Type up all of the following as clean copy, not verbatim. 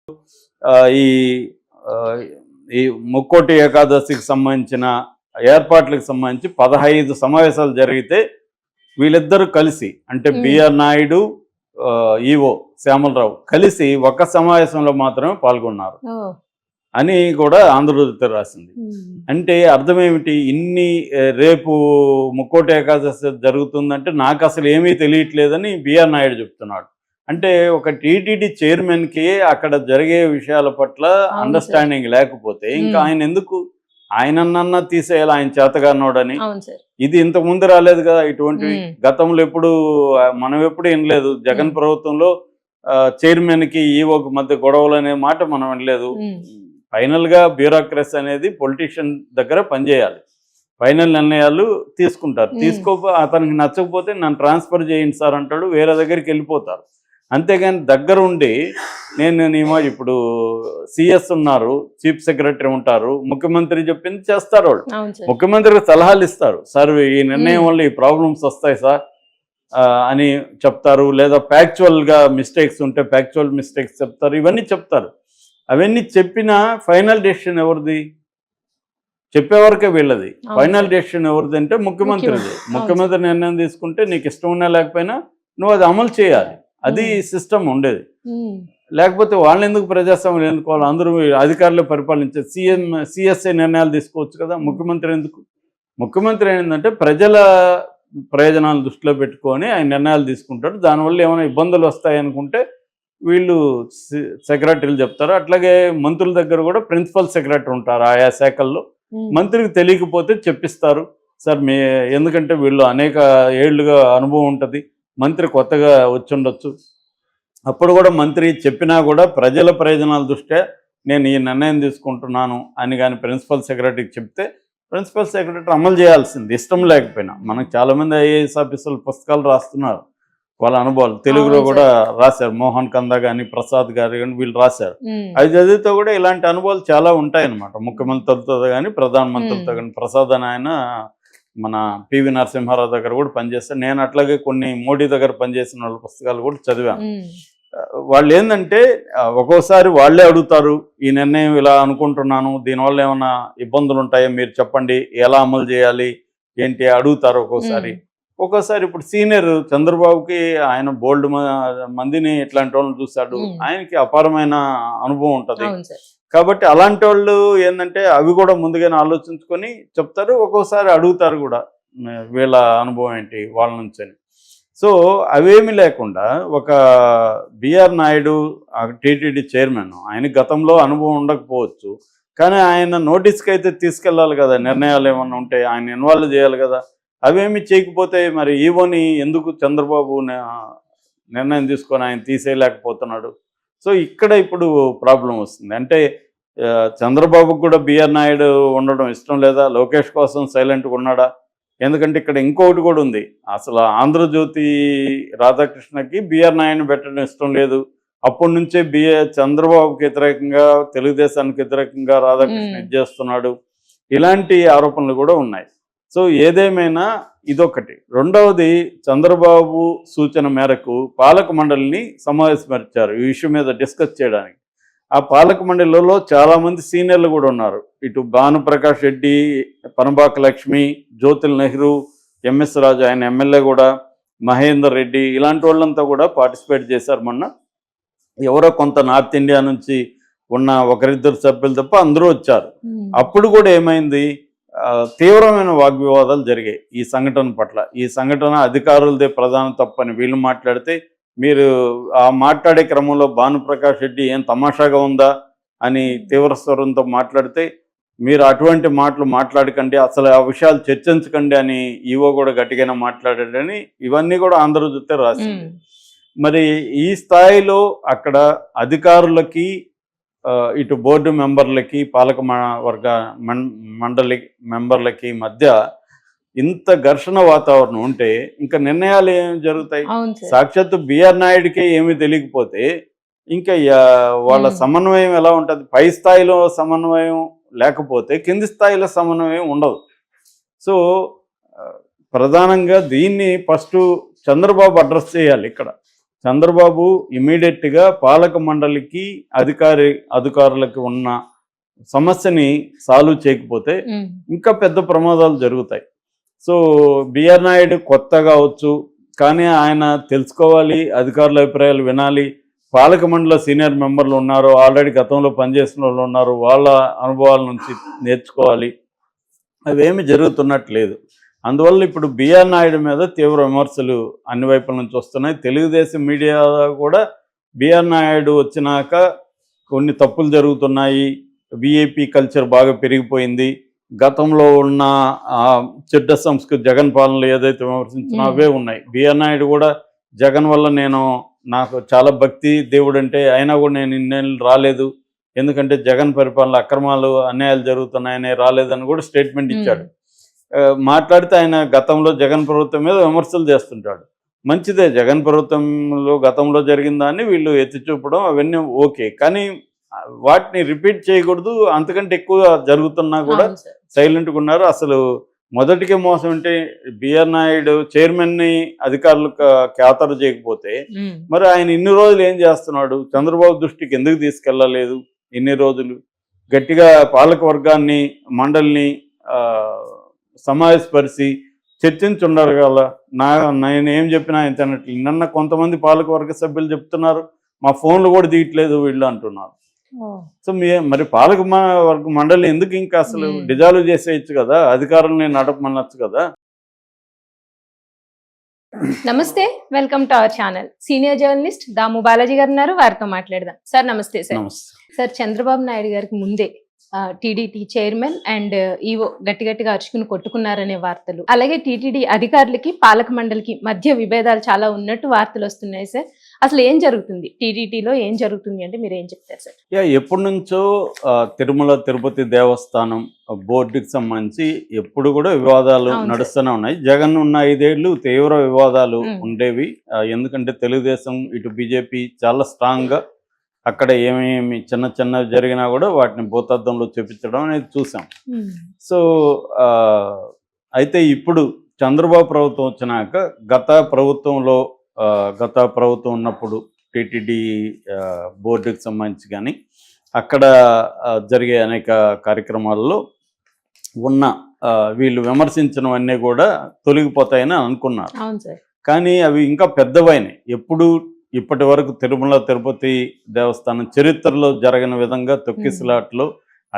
ఈ ఆహ్, ఈ ముక్కోటి ఏకాదశికి సంబంధించిన ఏర్పాట్లకు సంబంధించి 15 సమావేశాలు జరిగితే వీళ్ళిద్దరూ కలిసి అంటే హ్మ్. బిఆర్ నాయుడు, ఈవో శ్యామలరావు కలిసి ఒక్క సమావేశంలో మాత్రమే పాల్గొన్నారు ఓహ్! అని కూడా ఆంధ్రజ్యోతి రాసింది. హ్మ్. అంటే అర్థమేమిటి? ఇన్ని రేపు ముక్కోటి ఏకాదశి జరుగుతుందంటే నాకసలు ఏమీ తెలియట్లేదని బిఆర్ నాయుడు చెప్తున్నాడు. అంటే ఒక టీటీడీ చైర్మన్‌కి అక్కడ జరిగే విషయాల పట్ల అవును సార్. అండర్‌స్టాండింగ్ లేకపోతే ఇంకా హ్మ్. ఆయనెందుకు? ఆయననన్నా తీసేయాలి ఆయన చేతగానోడని. అవును సార్. ఇది ఇంతకు ముందు రాలేదు కదా ఇటువంటివి. హ్మ్. గతంలో ఎప్పుడు మనం ఎప్పుడు వినలేదు. జగన్ హ్మ్. ప్రభుత్వంలో చైర్మన్‌కి, ఈవోకి మధ్య గొడవలనే మాట మనం వినలేదు. హ్మ్. ఫైనల్‌గా బ్యూరోక్రసీ అనేది పొలిటీషియన్ దగ్గర పనిచేయాలి. ఫైనల్ నిర్ణయాలు తీసుకుంటారు. హ్మ్. అతనికి నచ్చకపోతే నన్ను ట్రాన్స్‌ఫర్ చేయండి సార్ అంటాడు. వేరే దగ్గరికెళ్ళిపోతారు. అంతేగాని దగ్గరుండి ఇప్పుడు సీఎస్ ఉన్నారు, చీఫ్ సెక్రటరీ ఉంటారు. ముఖ్యమంత్రి చెప్పింది చేస్తారోళ్ళు. అవును సార్. ముఖ్యమంత్రికి సలహాలు ఇస్తారు. సార్ ఈ నిర్ణయం హ్మ్. వల్ల ఈ ప్రాబ్లమ్స్ వస్తాయి సార్ అని చెప్తారు. లేదా ఫ్యాక్చువల్‌గా మిస్టేక్స్ ఉంటే ఫ్యాక్చువల్ మిస్టేక్స్ చెప్తారు. ఇవన్నీ చెప్తారు. అవన్నీ చెప్పినా ఫైనల్ డెసిషన్ ఎవరిది? చెప్పేవరకే వీళ్ళది. అవును ఫైనల్ సార్. డెసిషన్ ఎవరిదంటే ముఖ్యమంత్రిది. ముఖ్యమంత్రి. అవును సార్. ముఖ్యమంత్రి నిర్ణయం తీసుకుంటే నీకు ఇష్టం ఉన్నా లేకపోయినా నువ్వు అది అమలు చేయాలి. అది హ్మ్. సిస్టమ్ ఉండేది. హ్మ్. లేకపోతే వాళ్ళెందుకు ప్రజాస్వామ్యం ఎన్నుకోవాలి? అందరూ అధికారులే పరిపాలించేది. సీఎస్ఐ నిర్ణయాలు తీసుకోవచ్చు కదా! హ్మ్. ముఖ్యమంత్రి ఎందుకు? ముఖ్యమంత్రి ఏంటంటే ప్రజల ప్రయోజనాలను దృష్టిలో పెట్టుకొని ఆయన నిర్ణయాలు తీసుకుంటాడు. దానివల్ల ఏమైనా ఇబ్బందులు వస్తాయనుకుంటే వీళ్ళు సెక్రటరీలు చెప్తారు. అట్లాగే మంత్రుల దగ్గర కూడా ప్రిన్సిపల్ సెక్రటరీ ఉంటారు ఆయా శాఖల్లో. హ్మ్. మంత్రికి తెలియకపోతే చెప్పిస్తారు. సార్ ఎందుకంటే వీళ్ళు అనేక ఏళ్లుగా అనుభవం ఉంటది. మంత్రి కొత్తగా వచ్చుండొచ్చు. అప్పుడు కూడా మంత్రి చెప్పినా కూడా ప్రజల ప్రయోజనాల దృష్ట్యా నేను ఈ నిర్ణయం తీసుకుంటున్నాను అని గాని ప్రిన్సిపల్ సెక్రటరీకి చెప్తే, ప్రిన్సిపల్ సెక్రటరీ అమలు చేయాల్సింది ఇష్టం లేకపోయినా. మనకు చాలామంది ఐఏఎస్ ఆఫీసర్లు పుస్తకాలు రాస్తున్నారు. వాళ్ళ అనుభవాలు. తెలుగులో అవును కూడా సార్. రాశారు. మోహన్ కందా గాని, ప్రసాద్ గారు గాని వీళ్ళు రాశారు. హ్మ్. అవి చదివితే కూడా ఇలాంటి అనుభవాలు చాలా ఉంటాయన్నమాట. ముఖ్యమంత్రులతో గాని, ప్రధానమంత్రులతో హ్మ్. గాని. ప్రసాద్ అని ఆయన మన పివి నరసింహారావు దగ్గర కూడా పనిచేశాను. నేను అట్లాగే కొన్ని మోడీ దగ్గర పనిచేసిన వాళ్ళ పుస్తకాలు కూడా చదివాను. హ్మ్. వాళ్ళేందంటే ఒక్కోసారి వాళ్ళే అడుగుతారు. ఈ నిర్ణయం ఇలా అనుకుంటున్నాను. దీనివల్ల ఏమన్నా ఇబ్బందులుంటాయా మీరు చెప్పండి. ఎలా అమలు చేయాలి? ఏంటి అడుగుతారు హ్మ్. ఒక్కోసారి. ఒక్కోసారి ఇప్పుడు సీనియర్ చంద్రబాబుకి ఆయన బోలెడు మందిని ఇట్లాంటి వాళ్ళని చూసాడు. హ్మ్. ఆయనకి అపారమైన అనుభవం ఉంటది. అవును సార్. కాబట్టి అలాంటోళ్ళు ఏందంటే అవి కూడా ముందుగానే ఆలోచించుకొని చెప్తారు. ఒక్కోసారి అడుగుతారు గూడా. వీళ్ళ అనుభవం ఏంటి వాళ్ళ నుంచని. సో, అవేమీ లేకుండా ఒక బిఆర్ నాయుడు టీటీడీ చైర్మన్. ఆయనకి గతంలో అనుభవం ఉండకపోవచ్చు. కానీ ఆయన నోటీస్‌కైతే తీసుకెళ్ళాలి గదా! నిర్ణయాలేమన్నా ఉంటే ఆయన ఇన్వాల్వ్ జేయాలి గదా! అవేమీ చేయకపోతే మరి ఈవోని ఎందుకు చంద్రబాబు నిర్ణయం తీసుకొని ఆయన తీసేయలేకపోతున్నాడు? సో, ఇక్కడ ఇప్పుడు ప్రాబ్లమ్ వస్తుంది. అంటే చంద్రబాబుకు కూడా బిఆర్ నాయుడు ఉండడం ఇష్టం లేదా? లోకేష్ కోసం సైలెంట్‌గా ఉన్నాడా? ఎందుకంటే ఇక్కడ ఇంకొకటి కూడా ఉంది. అసలు ఆంధ్రజ్యోతి రాధాకృష్ణకి బిఆర్ నాయుడుని పెట్టడం ఇష్టం లేదు. అప్పటి నుంచే చంద్రబాబుకి వ్యతిరేకంగా, తెలుగుదేశానికి వ్యతిరేకంగా రాధాకృష్ణ హ్మ్. ఇది చేస్తున్నాడు. ఇలాంటి ఆరోపణలు కూడా ఉన్నాయి. సో, ఏదేమైనా ఇదొకటి. రెండవది చంద్రబాబు సూచన మేరకు పాలక మండలిని సమావేశపరిచారు. ఈ విషయం మీద డిస్కస్ చేయడానికి. ఆ పాలక మండలిలో చాలామంది సీనియర్లు కూడా ఉన్నారు. ఇటు భానుప్రకాష్ రెడ్డి, పనబాక లక్ష్మి, జ్యోతిల్ నెహ్రూ, ఎంఎస్ రాజు ఆయన ఎమ్మెల్యే కూడా, మహేందర్ రెడ్డి ఇలాంటి వాళ్ళంతా కూడా పార్టిసిపేట్ చేశారు మొన్న. ఎవరో కొంత నార్త్ ఇండియా నుంచి ఉన్న ఒకరిద్దరు సభ్యులు తప్ప అందరూ వచ్చారు. హ్మ్. అప్పుడు కూడా ఏమైంది? తీవ్రమైన వాగ్వివాదాలు జరిగాయి ఈ సంఘటన పట్ల. ఈ సంఘటన అధికారులదే ప్రధాన తప్పని వీళ్ళు మాట్లాడితే, మీరు ఆ మాట్లాడే క్రమంలో భానుప్రకాష్ రెడ్డి ఏం తమాషాగా ఉందా అని తీవ్ర స్వరంతో మాట్లాడితే, మీరు అటువంటి మాటలు మాట్లాడకండి, అసలు ఆ విషయాలు చర్చించకండి అని ఈవో కూడా గట్టిగానే మాట్లాడాడని ఇవన్నీ కూడా ఆంధ్రజ్యోతే రాసింది. హ్మ్. మరి ఈ స్థాయిలో అక్కడ అధికారులకి ఇటు బోర్డు మెంబర్లకి, పాలక వర్గ మండలి మెంబర్లకి మధ్య ఇంత ఘర్షణ వాతావరణం ఉంటే ఇంకా నిర్ణయాలు ఏం జరుగుతాయి? అవును సార్. సాక్షాత్తు బిఆర్ నాయుడికే ఏమీ తెలియకపోతే ఇంకా వాళ్ళ హ్మ్. సమన్వయం ఎలా ఉంటది? పై స్థాయిలో సమన్వయం లేకపోతే కింది స్థాయిలో సమన్వయం ఉండదు. సో, ఆహ్, ప్రధానంగా దీన్ని ఫస్టు చంద్రబాబు అడ్రెస్ చేయాలి ఇక్కడ. చంద్రబాబు ఇమీడియట్గా పాలక మండలికి అధికారులకి ఉన్న సమస్యని సాల్వ్ చేయకపోతే ఇంకా పెద్ద ప్రమాదాలు జరుగుతాయి. సో బిఆర్ నాయుడు కొత్త కావచ్చు, కానీ ఆయన తెలుసుకోవాలి, అధికారుల అభిప్రాయాలు వినాలి. పాలక మండలి సీనియర్ మెంబర్లు ఉన్నారు, ఆల్రెడీ గతంలో పనిచేసిన వాళ్ళు ఉన్నారు, వాళ్ళ అనుభవాల నుంచి నేర్చుకోవాలి. అవేమి జరుగుతున్నట్లేదు. అందువల్ల ఇప్పుడు బిఆర్ నాయుడు మీద తీవ్ర విమర్శలు అన్ని వైపుల నుంచి వస్తున్నాయి. తెలుగుదేశం మీడియా కూడా బిఆర్ నాయుడు వచ్చినాక కొన్ని తప్పులు జరుగుతున్నాయి, విఐపి కల్చర్ బాగా పెరిగిపోయింది, గతంలో ఉన్న చెడ్డ సంస్కృతి జగన్ పాలనలు ఏదైతే విమర్శించినా అవే ఉన్నాయి. బిఆర్ నాయుడు కూడా జగన్ వల్ల నాకు చాలా భక్తి దేవుడు అంటే, అయినా కూడా నేను ఇన్నేళ్ళు రాలేదు, ఎందుకంటే జగన్ పరిపాలన అక్రమాలు అన్యాయాలు జరుగుతున్నాయని రాలేదని కూడా స్టేట్మెంట్ ఇచ్చాడు. మాట్లాడితే ఆయన గతంలో జగన్ ప్రభుత్వం మీద విమర్శలు చేస్తుంటాడు. మంచిదే, జగన్ ప్రభుత్వంలో గతంలో జరిగిన దాన్ని వీళ్ళు ఎత్తి చూపడం అవన్నీ ఓకే, కానీ వాటిని రిపీట్ చేయకూడదు. అంతకంటే ఎక్కువ జరుగుతున్నా కూడా సైలెంట్గా ఉన్నారు. అసలు మొదటికే మోసం అంటే బిఆర్ నాయుడు చైర్మన్ని అధికారులు ఖాతరు చేయకపోతే మరి ఆయన ఇన్ని రోజులు ఏం చేస్తున్నాడు? చంద్రబాబు దృష్టికి ఎందుకు తీసుకెళ్లలేదు? ఇన్ని రోజులు గట్టిగా పాలక వర్గాన్ని మండలిని సమావేశపరిచి చర్చించుండారు కదా. నేను ఏం చెప్పినా ఆయన తినట్లేదు. నిన్న కొంతమంది పాలక వర్గ సభ్యులు చెప్తున్నారు, మా ఫోన్లు కూడా తీయట్లేదు వీళ్ళు అంటున్నారు. సో మరి పాలక వర్గ మండలి ఎందుకు ఇంకా అసలు డిజాల్వ్ చేసేయచ్చు కదా, అధికారులని నడపమనొచ్చు కదా. నమస్తే, welcome to our channel. Senior journalist Damu Balaji గారు ఉన్నారు, వారితో మాట్లాడదాం. సార్ నమస్తే. సార్ చంద్రబాబు నాయుడు గారికి ముందే టీడీటీ చైర్మన్ అండ్ ఈవో గట్టిగా అరుచుకుని కొట్టుకున్నారనే వార్తలు, అలాగే టీటీడీ అధికారులకి పాలక మండలికి మధ్య విభేదాలు చాలా ఉన్నట్టు వార్తలు వస్తున్నాయి సార్. అసలు ఏం జరుగుతుంది టీటీడీలో, ఏం జరుగుతుంది అంటే మీరు ఏం చెప్తారు సార్? ఎప్పటి నుంచో తిరుమల తిరుపతి దేవస్థానం బోర్డుకి సంబంధించి ఎప్పుడు కూడా వివాదాలు నడుస్తూనే ఉన్నాయి. జగన్ ఉన్న 5 ఏళ్ళు తీవ్ర వివాదాలు ఉండేవి. ఎందుకంటే తెలుగుదేశం ఇటు బీజేపీ చాలా స్ట్రాంగ్గా అక్కడ ఏమేమి చిన్న జరిగినా కూడా వాటిని భూతద్దంలో చూపించడం అనేది చూసాం. సో అయితే ఇప్పుడు చంద్రబాబు ప్రభుత్వం వచ్చినాక గత ప్రభుత్వం ఉన్నప్పుడు టీటీడీ బోర్డుకి సంబంధించి కానీ అక్కడ జరిగే అనేక కార్యక్రమాల్లో ఉన్న వీళ్ళు విమర్శించినవన్నీ కూడా తొలగిపోతాయని అనుకున్నారు. కానీ అవి ఇంకా పెద్దవైనాయి. ఇప్పటి వరకు తిరుమల తిరుపతి దేవస్థానం చరిత్రలో జరగని విధంగా తొక్కిసలాట్లో,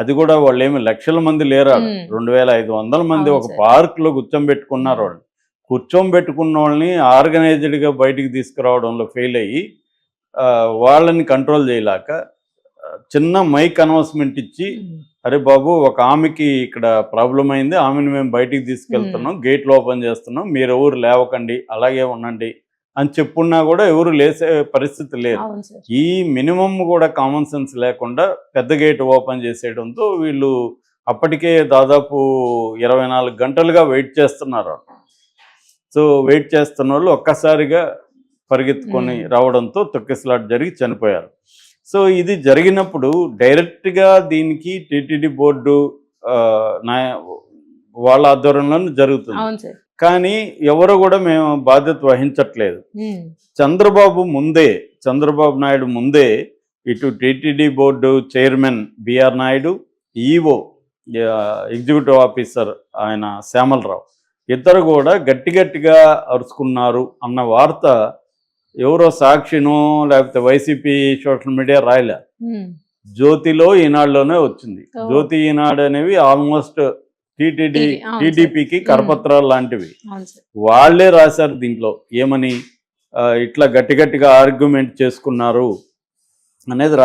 అది కూడా వాళ్ళు ఏమి లక్షల మంది లేరాడు, 2500 మంది ఒక పార్క్లో కూర్చోబెట్టుకున్నారు. వాళ్ళు కూర్చోబెట్టుకున్న వాళ్ళని ఆర్గనైజ్డ్గా బయటికి తీసుకురావడంలో ఫెయిల్ అయ్యి వాళ్ళని కంట్రోల్ చేయలేక చిన్న మైక్ అనౌన్స్మెంట్ ఇచ్చి, అరే బాబు ఒక ఆమెకి ఇక్కడ ప్రాబ్లం అయింది, ఆమెను మేము బయటికి తీసుకెళ్తున్నాం, గేట్లు ఓపెన్ చేస్తున్నాం, మీరు ఎవరు లేవకండి, అలాగే ఉండండి అని చెప్పున్నా కూడా ఎవరు లేసే పరిస్థితి లేదు. ఈ మినిమం కూడా కామన్ సెన్స్ లేకుండా పెద్ద గేట్ ఓపెన్ చేసేయడంతో వీళ్ళు అప్పటికే దాదాపు 24 గంటలుగా వెయిట్ చేస్తున్నారు. సో వెయిట్ చేస్తున్న వాళ్ళు ఒక్కసారిగా పరిగెత్తుకొని రావడంతో తొక్కిసలాట జరిగి చనిపోయారు. సో ఇది జరిగినప్పుడు డైరెక్ట్గా దీనికి టీటీడీ బోర్డు వాళ్ళ ఆధ్వర్యంలో జరుగుతుంది, కానీ ఎవరు కూడా మేము బాధ్యత వహించట్లేదు. చంద్రబాబు నాయుడు ముందే ఇటు TTD board chairman BR Naidu, EO executive officer ఆయన శ్యామలరావు, ఇద్దరు కూడా గట్టిగా అరుచుకున్నారు అన్న వార్త ఎవరో సాక్షినో లేకపోతే వైసీపీ సోషల్ మీడియా రాయలే. జ్యోతిలో ఈనాడులోనే వచ్చింది. జ్యోతి ఈనాడు అనేవి ఆల్మోస్ట్ టీడీపీకి కరపత్రాలు లాంటివి. వాళ్లే రాశారు దీంట్లో ఏమని, ఇట్లా గట్టిగా ఆర్గ్యుమెంట్ చేసుకున్నారు అనేది రాశారు.